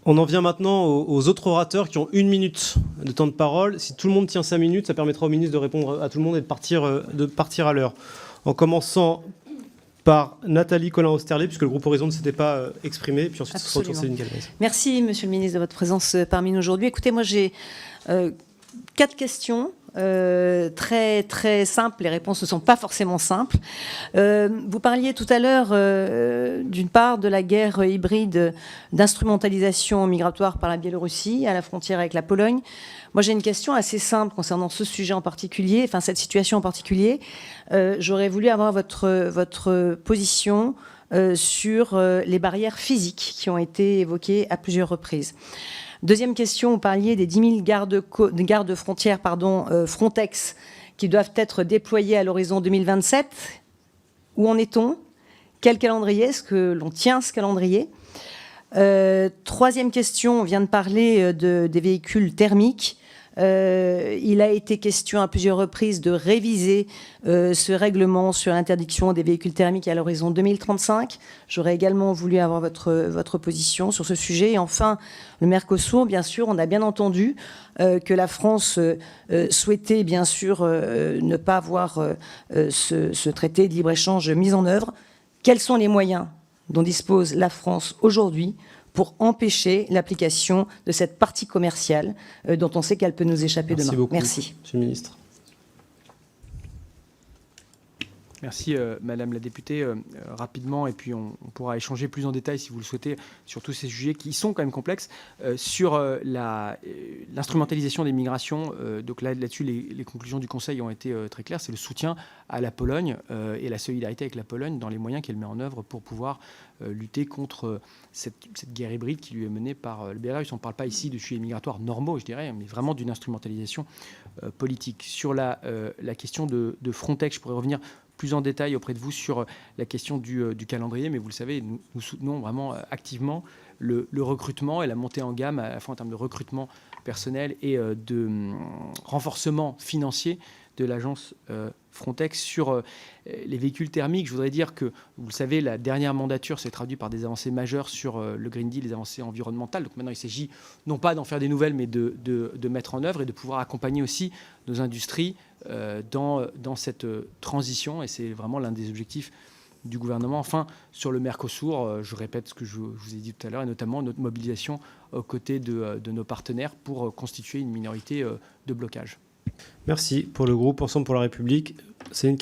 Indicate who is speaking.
Speaker 1: On en vient maintenant aux autres orateurs qui ont 1 minute de temps de parole. Si tout le monde tient 5 minutes, ça permettra au ministre de répondre à tout le monde et de partir à l'heure. En commençant par Nathalie Colin-Osterlé, puisque le groupe Horizon ne s'était pas exprimé, puis ensuite ce sera autour de Céline Calvez.
Speaker 2: Merci, Monsieur le ministre, de votre présence parmi nous aujourd'hui. Écoutez, moi j'ai 4 questions. Très très simple, les réponses ne sont pas forcément simples. Vous parliez tout à l'heure d'une part de la guerre hybride d'instrumentalisation migratoire par la Biélorussie à la frontière avec la Pologne. Moi j'ai une question assez simple concernant ce sujet en particulier, enfin cette situation en particulier. J'aurais voulu avoir votre position sur les barrières physiques qui ont été évoquées à plusieurs reprises. Deuxième question, vous parliez des 10 000 gardes frontières Frontex qui doivent être déployés à l'horizon 2027. Où en est-on? Quel calendrier? Est-ce que l'on tient ce calendrier? Troisième question, on vient de parler des véhicules thermiques. Il a été question à plusieurs reprises de réviser ce règlement sur l'interdiction des véhicules thermiques à l'horizon 2035. J'aurais également voulu avoir votre position sur ce sujet. Et enfin, le Mercosur, bien sûr, on a bien entendu que la France souhaitait bien sûr ne pas voir ce traité de libre-échange mis en œuvre. Quels sont les moyens dont dispose la France aujourd'hui pour empêcher l'application de cette partie commerciale dont on sait qu'elle peut nous échapper demain.
Speaker 1: Beaucoup,
Speaker 2: merci.
Speaker 1: Monsieur le ministre.
Speaker 3: Merci Madame la députée. Rapidement, et puis on pourra échanger plus en détail si vous le souhaitez sur tous ces sujets qui sont quand même complexes. Sur l'instrumentalisation des migrations, donc là-dessus les conclusions du Conseil ont été très claires. C'est le soutien à la Pologne et la solidarité avec la Pologne dans les moyens qu'elle met en œuvre pour pouvoir lutter contre cette guerre hybride qui lui est menée par le Bélarus. On ne parle pas ici de sujets migratoires normaux, je dirais, mais vraiment d'une instrumentalisation politique. Sur la question de Frontex, je pourrais revenir plus en détail auprès de vous sur la question du calendrier, mais vous le savez, nous soutenons vraiment activement le recrutement et la montée en gamme, à la fois en termes de recrutement personnel et de renforcement financier de l'agence Frontex. Sur les véhicules thermiques, je voudrais dire que, vous le savez, la dernière mandature s'est traduite par des avancées majeures sur le Green Deal, les avancées environnementales. Donc maintenant, il s'agit non pas d'en faire des nouvelles, mais de mettre en œuvre et de pouvoir accompagner aussi nos industries dans cette transition. Et c'est vraiment l'un des objectifs du gouvernement. Enfin, sur le Mercosur, je répète ce que je vous ai dit tout à l'heure, et notamment notre mobilisation aux côtés de nos partenaires pour constituer une minorité de blocage.
Speaker 1: Merci. Pour le groupe Ensemble pour la République, Céline Calvez.